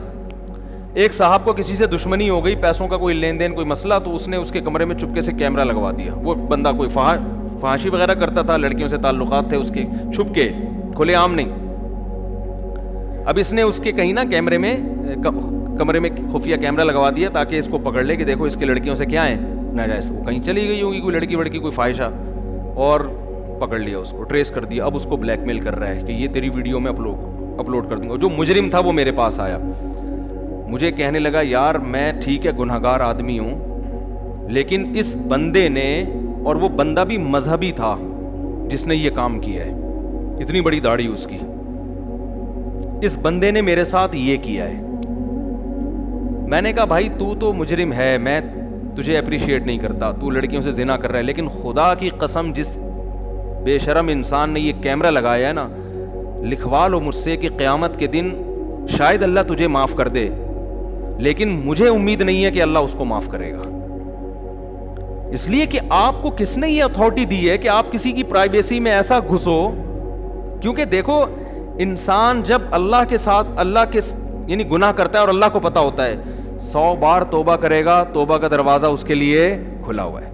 ایک صاحب کو کسی سے دشمنی ہو گئی، پیسوں کا کوئی لین دین کوئی مسئلہ، تو اس نے اس کے کمرے میں چپکے سے کیمرہ لگوا دیا۔ وہ بندہ کوئی فحاشی وغیرہ کرتا تھا، لڑکیوں سے تعلقات تھے اس کے، چھپ کے، کھلے عام نہیں۔ اب اس نے اس کے کہیں نا کیمرے میں کمرے میں خفیہ کیمرہ لگوا دیا تاکہ اس کو پکڑ لے کہ دیکھو اس کی لڑکیوں سے کیا ہے ناجائز، وہ کہیں چلی گئی ہوگی کوئی لڑکی وڑکی کوئی فاحشہ، اور پکڑ لیا اس کو، ٹریس کر دیا۔ اب اس کو بلیک میل کر رہا ہے کہ یہ تیری ویڈیو میں اپلوڈ کر دوں گا۔ جو مجرم تھا وہ میرے پاس آیا، مجھے کہنے لگا یار میں ٹھیک ہے گنہگار آدمی ہوں، لیکن اس بندے نے، اور وہ بندہ بھی مذہبی تھا جس نے یہ کام کیا ہے، اتنی بڑی داڑھی اس کی، اس بندے نے میرے ساتھ یہ کیا ہے۔ میں نے کہا بھائی تو مجرم ہے، میں تجھے اپریشیٹ نہیں کرتا، تو لڑکیوں سے زنا کر رہا ہے، لیکن خدا کی قسم جس بے شرم انسان نے یہ کیمرہ لگایا ہے نا، لکھوا لو مجھ سے کہ قیامت کے دن شاید اللہ تجھے معاف کر دے، لیکن مجھے امید نہیں ہے کہ اللہ اس کو معاف کرے گا، اس لیے کہ آپ کو کس نے یہ اتھارٹی دی ہے کہ آپ کسی کی پرائیویسی میں ایسا گھسو؟ کیونکہ دیکھو انسان جب اللہ کے ساتھ یعنی گناہ کرتا ہے اور اللہ کو پتا ہوتا ہے، 100 بار توبہ کرے گا، توبہ کا دروازہ اس کے لیے کھلا ہوا ہے،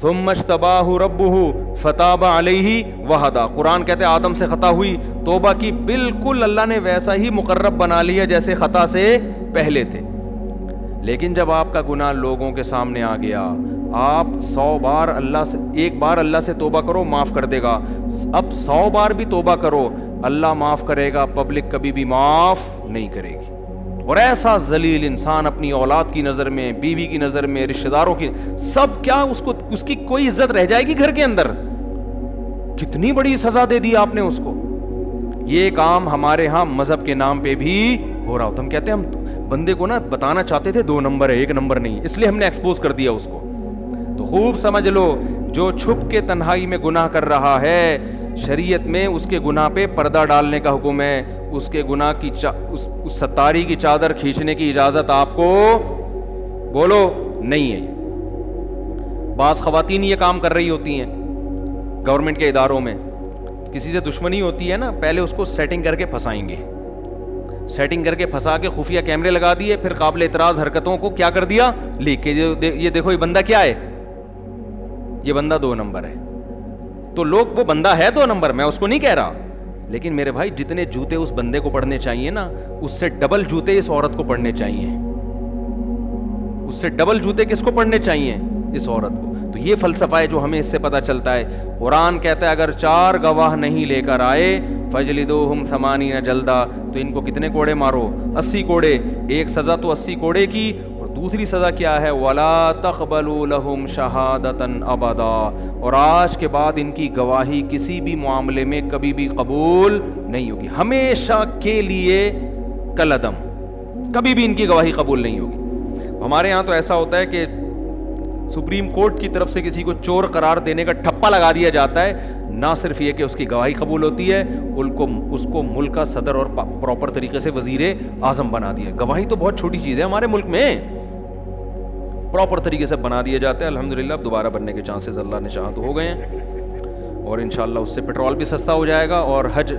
ثم اجتباہ ربہ فتاب علیہ وہدا. قرآن کہتے ہیں آدم سے خطا ہوئی, توبہ کی, بالکل اللہ نے ویسا ہی مقرب بنا لیا جیسے خطا سے پہلے تھے. لیکن جب آپ کا گناہ لوگوں کے سامنے آ گیا, آپ 100 بار اللہ سے, ایک بار اللہ سے توبہ کرو معاف کر دے گا, اب 100 بار بھی توبہ کرو اللہ معاف کرے گا, پبلک کبھی بھی معاف نہیں کرے گی. اور ایسا ذلیل انسان اپنی اولاد کی نظر میں, بیوی کی نظر میں, رشتہ داروں کی, سب کیا اس کی کوئی عزت رہ جائے گی گھر کے اندر؟ کتنی بڑی سزا دے دی آپ نے اس کو. یہ کام ہمارے ہاں مذہب کے نام پہ بھی ہو رہا ہوتا. ہم کہتے ہیں ہم بندے کو نا بتانا چاہتے تھے 2 نمبر ہے 1 نمبر نہیں, اس لیے ہم نے ایکسپوز کر دیا اس کو. تو خوب سمجھ لو, جو چھپ کے تنہائی میں گناہ کر رہا ہے, شریعت میں اس کے گناہ پہ پردہ ڈالنے کا حکم ہے. اس کے گناہ کی اس ستاری کی چادر کھینچنے کی اجازت آپ کو بولو نہیں ہے. بعض خواتین یہ کام کر رہی ہوتی ہیں گورنمنٹ کے اداروں میں, کسی سے دشمنی ہوتی ہے نا, پہلے اس کو سیٹنگ کر کے پھنسائیں گے, سیٹنگ کر کے پھنسا کے خفیہ کیمرے لگا دیے, پھر قابل اعتراض حرکتوں کو کیا کر دیا, لیک کے یہ دیکھو یہ بندہ کیا ہے, یہ بندہ 2 نمبر ہے. تو لوگ, وہ بندہ ہے 2 نمبر, میں اس کو نہیں کہہ رہا, لیکن میرے بھائی جتنے جوتے اس بندے کو پڑنے چاہیے نا, اس سے ڈبل جوتے اس عورت کو پڑنے چاہیے, اس سے ڈبل جوتے کس کو پڑنے چاہیے, اس عورت کو. تو یہ فلسفہ ہے جو ہمیں اس سے پتہ چلتا ہے. قرآن کہتا ہے اگر 4 گواہ نہیں لے کر آئے فجلدوہم 80 جلدہ, تو ان کو کتنے کوڑے مارو, 80 کوڑے. ایک سزا تو 80 کوڑے کی, اور دوسری سزا کیا ہے, وَلَا تَقْبَلُوا لَهُمْ شَهَادَةً أَبَدًا, اور آج کے بعد ان کی گواہی کسی بھی معاملے میں کبھی بھی قبول نہیں ہوگی, ہمیشہ کے لیے کالعدم, کبھی بھی ان کی گواہی قبول نہیں ہوگی. ہمارے ہاں تو ایسا ہوتا ہے کہ سپریم کورٹ کی طرف سے کسی کو چور قرار دینے کا ٹھپا لگا دیا جاتا ہے, نہ صرف یہ کہ اس کی گواہی قبول ہوتی ہے, اس کو ملک کا صدر اور پراپر طریقے سے وزیر اعظم بنا دیا. گواہی تو بہت چھوٹی چیز ہے ہمارے ملک میں, پراپر طریقے سے بنا دیا جاتا ہے. الحمدللہ اب دوبارہ بننے کے چانسز اللہ نے چاہا تو ہو گئے ہیں, اور انشاءاللہ اس سے پیٹرول بھی سستا ہو جائے گا, اور حج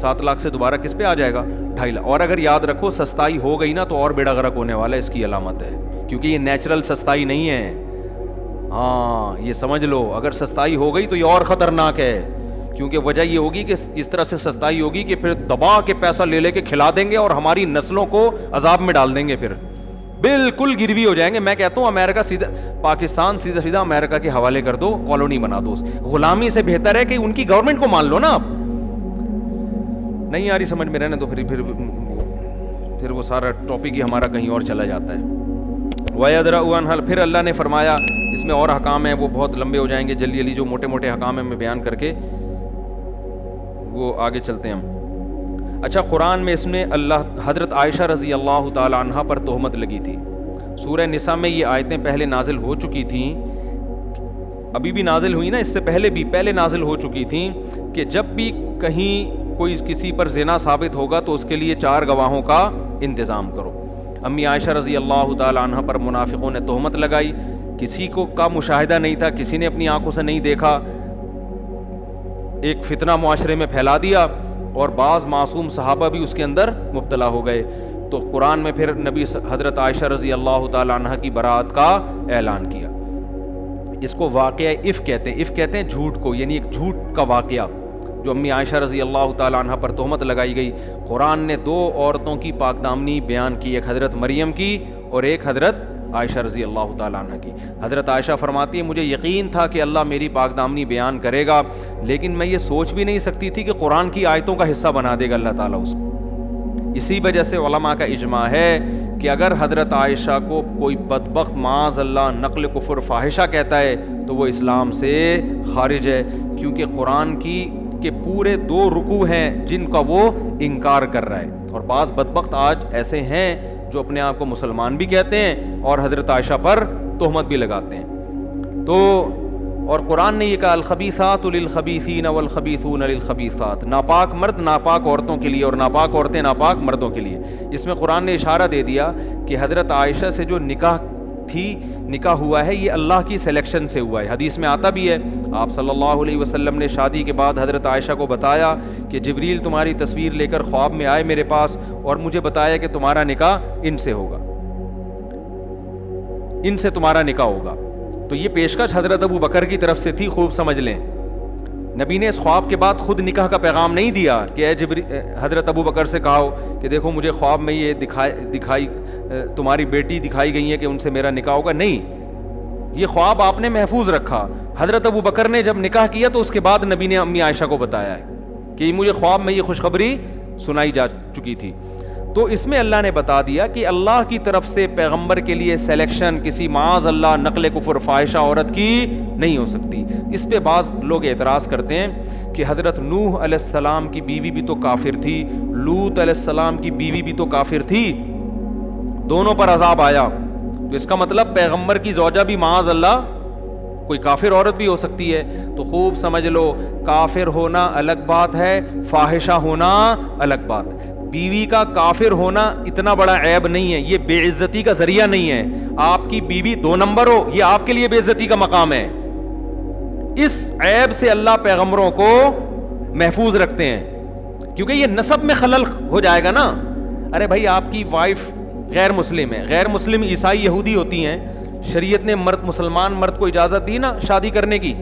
7 لاکھ سے دوبارہ کس پہ آ جائے گا, 2.5 لاکھ. اور اگر یاد رکھو سستائی ہو گئی نا تو اور بیڑا غرق ہونے والا ہے, اس کی علامت ہے, کیونکہ یہ نیچرل سستائی نہیں ہے. ہاں یہ سمجھ لو, اگر سستائی ہو گئی تو یہ اور خطرناک ہے, کیونکہ وجہ یہ ہوگی کہ اس طرح سے سستائی ہوگی کہ پھر دبا کے پیسہ لے کے کھلا دیں گے اور ہماری نسلوں کو عذاب میں ڈال دیں گے, پھر بالکل گروی ہو جائیں گے. میں کہتا ہوں امریکہ سیدھا, پاکستان سیدھا امریکہ کے حوالے کر دو, کالونی بنا دو. غلامی سے بہتر ہے کہ ان کی گورنمنٹ کو مان لو نا. آپ نہیں آ رہی سمجھ میں رہنے تو پھر وہ سارا ٹاپک ہی ہمارا کہیں اور چلا جاتا ہے. وَيَدْرَأُ عَنْهَا, پھر اللہ نے فرمایا, اس میں اور حکام ہیں وہ بہت لمبے ہو جائیں گے, جلدی جو موٹے موٹے حکام ہیں میں بیان کر کے وہ آگے چلتے ہیں ہم. اچھا, قرآن میں اس میں حضرت عائشہ رضی اللہ تعالی عنہ پر تہمت لگی تھی. سورہ نساء میں یہ آیتیں پہلے نازل ہو چکی تھیں, ابھی بھی نازل ہوئی نا, اس سے پہلے نازل ہو چکی تھیں کہ جب بھی کہیں کوئی کسی پر زنا ثابت ہوگا تو اس کے لیے 4 گواہوں کا انتظام کرو. امی عائشہ رضی اللہ تعالی عنہ پر منافقوں نے تہمت لگائی, کسی کو کا مشاہدہ نہیں تھا, کسی نے اپنی آنکھوں سے نہیں دیکھا, ایک فتنہ معاشرے میں پھیلا دیا, اور بعض معصوم صحابہ بھی اس کے اندر مبتلا ہو گئے. تو قرآن میں پھر نبی حضرت عائشہ رضی اللہ تعالی عنہ کی برات کا اعلان کیا. اس کو واقعہ عفک کہتے ہیں. عفک کہتے ہیں جھوٹ کو, یعنی ایک جھوٹ کا واقعہ جو امی عائشہ رضی اللہ تعالی عنہ پر تہمت لگائی گئی. قرآن نے 2 عورتوں کی پاک دامنی بیان کی, ایک حضرت مریم کی اور ایک حضرت عائشہ رضی اللہ تعالیٰ عنہ کی. حضرت عائشہ فرماتی ہے مجھے یقین تھا کہ اللہ میری پاک دامنی بیان کرے گا, لیکن میں یہ سوچ بھی نہیں سکتی تھی کہ قرآن کی آیتوں کا حصہ بنا دے گا اللہ تعالیٰ اس کو. اسی وجہ سے علماء کا اجماع ہے کہ اگر حضرت عائشہ کو کوئی بدبخت معاذ اللہ نقل کفر فاحشہ کہتا ہے تو وہ اسلام سے خارج ہے, کیونکہ قرآن کے پورے 2 رکوع ہیں جن کا وہ انکار کر رہا ہے. اور بعض بدبخت آج ایسے ہیں جو اپنے آپ کو مسلمان بھی کہتے ہیں اور حضرت عائشہ پر تہمت بھی لگاتے ہیں. تو اور قرآن نے یہ کہا الخبیثات للخبیثین والخبیثون للخبیثات, ناپاک مرد ناپاک عورتوں کے لیے اور ناپاک عورتیں ناپاک مردوں کے لیے. اس میں قرآن نے اشارہ دے دیا کہ حضرت عائشہ سے جو نکاح ہوا ہے یہ اللہ کی سلیکشن سے ہوا ہے. حدیث میں آتا بھی ہے, آپ صلی اللہ علیہ وسلم نے شادی کے بعد حضرت عائشہ کو بتایا کہ جبریل تمہاری تصویر لے کر خواب میں آئے میرے پاس اور مجھے بتایا کہ تمہارا نکاح ان سے ہوگا, ان سے تمہارا نکاح ہوگا. تو یہ پیشکش حضرت ابو بکر کی طرف سے تھی، خوب سمجھ لیں. نبی نے اس خواب کے بعد خود نکاح کا پیغام نہیں دیا کہ اے حضرت ابو بکر سے کہو کہ دیکھو مجھے خواب میں یہ دکھائی تمہاری بیٹی دکھائی گئی ہے کہ ان سے میرا نکاح ہوگا. نہیں، یہ خواب آپ نے محفوظ رکھا. حضرت ابو بکر نے جب نکاح کیا تو اس کے بعد نبی نے امی عائشہ کو بتایا ہے کہ مجھے خواب میں یہ خوشخبری سنائی جا چکی تھی. تو اس میں اللہ نے بتا دیا کہ اللہ کی طرف سے پیغمبر کے لیے سلیکشن کسی معاذ اللہ نقل کفر فاحشہ عورت کی نہیں ہو سکتی. اس پہ بعض لوگ اعتراض کرتے ہیں کہ حضرت نوح علیہ السلام کی بیوی بھی تو کافر تھی، لوط علیہ السلام کی بیوی بھی تو کافر تھی، دونوں پر عذاب آیا، تو اس کا مطلب پیغمبر کی زوجہ بھی معاذ اللہ کوئی کافر عورت بھی ہو سکتی ہے. تو خوب سمجھ لو، کافر ہونا الگ بات ہے، فاحشہ ہونا الگ بات. بیوی کا کافر ہونا اتنا بڑا عیب نہیں ہے، یہ بے عزتی کا ذریعہ نہیں ہے. آپ کی بیوی 2 نمبر ہو، یہ آپ کے لیے بے عزتی کا مقام ہے. اس عیب سے اللہ پیغمبروں کو محفوظ رکھتے ہیں کیونکہ یہ نسب میں خلل ہو جائے گا نا. ارے بھائی آپ کی وائف غیر مسلم ہے، غیر مسلم عیسائی یہودی ہوتی ہیں، شریعت نے مسلمان مرد کو اجازت دی نا شادی کرنے کی.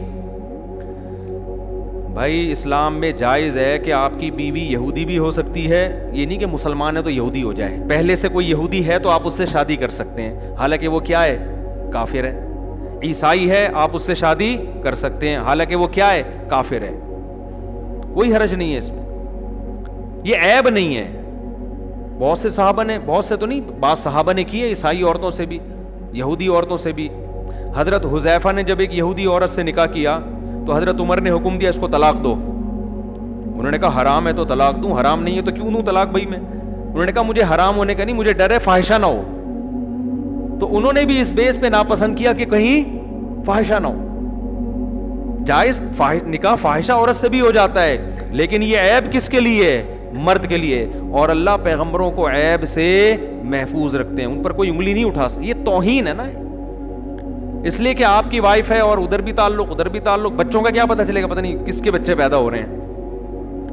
بھائی اسلام میں جائز ہے کہ آپ کی بیوی یہودی بھی ہو سکتی ہے، یہ نہیں کہ مسلمان ہے تو یہودی ہو جائے. پہلے سے کوئی یہودی ہے تو آپ اس سے شادی کر سکتے ہیں، حالانکہ وہ کیا ہے؟ کافر ہے. عیسائی ہے، آپ اس سے شادی کر سکتے ہیں، حالانکہ وہ کیا ہے؟ کافر ہے. کوئی حرج نہیں ہے اس میں، یہ عیب نہیں ہے. بہت سے صحابہ نے، بہت سے تو نہیں، بعض صحابہ نے کیے عیسائی عورتوں سے بھی، یہودی عورتوں سے بھی. حضرت حذیفہ نے جب ایک یہودی عورت سے نکاح کیا تو حضرت عمر نے حکم دیا اس کو طلاق دو. انہوں نے کہا حرام ہے تو طلاق دوں، حرام نہیں ہے تو کیوں دوں طلاق بھائی میں. انہوں نے کہا مجھے حرام ہونے کا نہیں، مجھے ڈر ہے فاحشہ نہ ہو. تو انہوں نے بھی اس بیس پہ ناپسند کیا کہ کہیں فاحشہ نہ ہو. جائز نکاح فاحشہ عورت سے بھی ہو جاتا ہے، لیکن یہ عیب کس کے لیے؟ مرد کے لیے. اور اللہ پیغمبروں کو عیب سے محفوظ رکھتے ہیں، ان پر کوئی انگلی نہیں اٹھا سکتے. یہ توہین ہے نا، اس لیے کہ آپ کی وائف ہے اور ادھر بھی تعلق ادھر بھی تعلق، بچوں کا کیا پتہ چلے گا، پتہ نہیں کس کے بچے پیدا ہو رہے ہیں.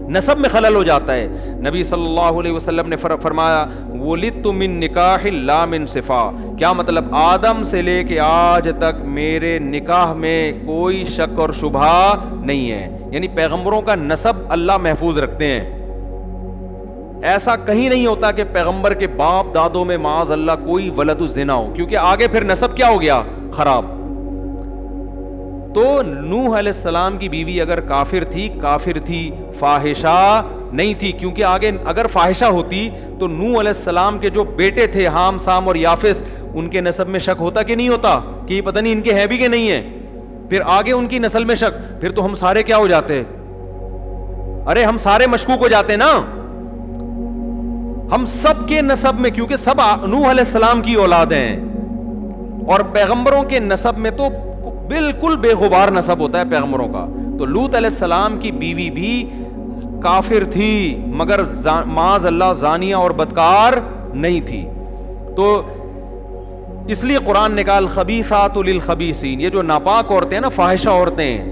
نسب میں خلل ہو جاتا ہے. نبی صلی اللہ علیہ وسلم نے فرمایا ولدت من نکاح لا من صفا. کیا مطلب؟ آدم سے لے کے آج تک میرے نکاح میں کوئی شک اور شبہ نہیں ہے. یعنی پیغمبروں کا نسب اللہ محفوظ رکھتے ہیں. ایسا کہیں نہیں ہوتا کہ پیغمبر کے باپ دادوں میں معاذ اللہ کوئی ولد الزنا ہو، کیونکہ آگے پھر نسب کیا ہو گیا؟ خراب. تو نوح علیہ السلام کی بیوی اگر کافر تھی، فاحشہ نہیں تھی، کیونکہ آگے اگر فاحشہ ہوتی تو نوح علیہ السلام کے جو بیٹے تھے حام، سام اور یافس، ان کے نسب میں شک ہوتا کہ نہیں ہوتا کہ پتہ نہیں ان کے ہیں بھی کہ نہیں ہیں. پھر آگے ان کی نسل میں شک، پھر تو ہم سارے کیا ہو جاتے؟ ارے ہم سارے مشکوک ہو جاتے نا. ہم سب کے نسب میں، کیونکہ سب نوح علیہ السلام کی اولاد ہیں، اور پیغمبروں کے نسب میں تو بالکل بے غبار نسب ہوتا ہے پیغمبروں کا. تو لوط علیہ السلام کی بیوی بھی کافر تھی مگر معاذ اللہ زانیہ اور بدکار نہیں تھی. تو اس لیے قرآن نے کہا الخبیثات للخبیثین. یہ جو ناپاک عورتیں ہیں نا، فاحشہ عورتیں ہیں،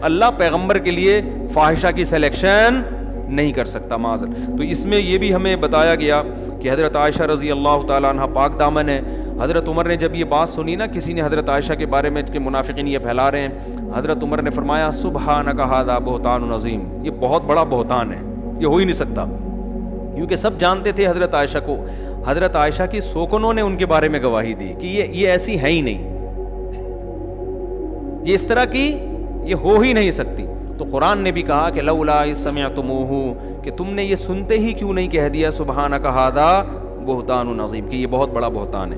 اللہ پیغمبر کے لیے فاحشہ کی سلیکشن نہیں کر سکتا معاذ. تو اس میں یہ بھی ہمیں بتایا گیا کہ حضرت عائشہ رضی اللہ تعالیٰ عنہ پاک دامن ہے. حضرت عمر نے جب یہ بات سنی نا، کسی نے حضرت عائشہ کے بارے میں کہ منافقین یہ پھیلا رہے ہیں، حضرت عمر نے فرمایا سبحانک ھذا بہتان عظیم. یہ بہت بڑا بہتان ہے، یہ ہو ہی نہیں سکتا. کیونکہ سب جانتے تھے حضرت عائشہ کو. حضرت عائشہ کی سوکنوں نے ان کے بارے میں گواہی دی کہ یہ ایسی ہے ہی نہیں، یہ اس طرح کی یہ ہو ہی نہیں سکتی. تو قرآن نے بھی کہا کہ لولا اذ سمعتموہ، کہ تم نے یہ سنتے ہی کیوں نہیں کہہ دیا سبحانک ھذا بہتان عظیم، کہ یہ بہت بڑا بہتان ہے.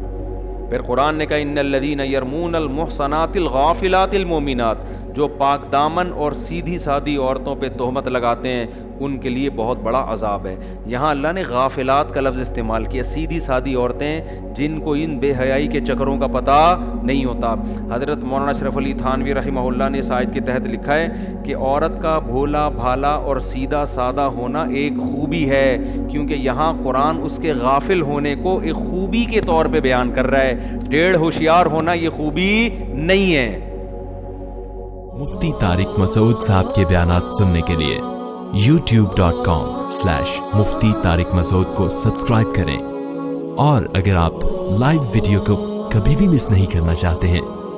پھر قرآن نے کہا ان الذین یرمون المحصنات الغافلات المؤمنات، جو پاک دامن اور سیدھی سادھی عورتوں پہ تہمت لگاتے ہیں ان کے لیے بہت بڑا عذاب ہے. یہاں اللہ نے غافلات کا لفظ استعمال کیا، سیدھی سادھی عورتیں جن کو ان بے حیائی کے چکروں کا پتہ نہیں ہوتا. حضرت مولانا اشرف علی تھانوی رحمہ اللہ نے اس آیت کے تحت لکھا ہے کہ عورت کا بھولا بھالا اور سیدھا سادہ ہونا ایک خوبی ہے، کیونکہ یہاں قرآن اس کے غافل ہونے کو ایک خوبی کے طور پہ بیان کر رہا ہے. ڈیڑھ ہوشیار ہونا یہ خوبی نہیں ہے. مفتی طارق مسعود صاحب کے بیانات سننے کے لیے youtube.com/مفتی طارق مسعود کو سبسکرائب کریں، اور اگر آپ لائیو ویڈیو کو کبھی بھی مس نہیں کرنا چاہتے ہیں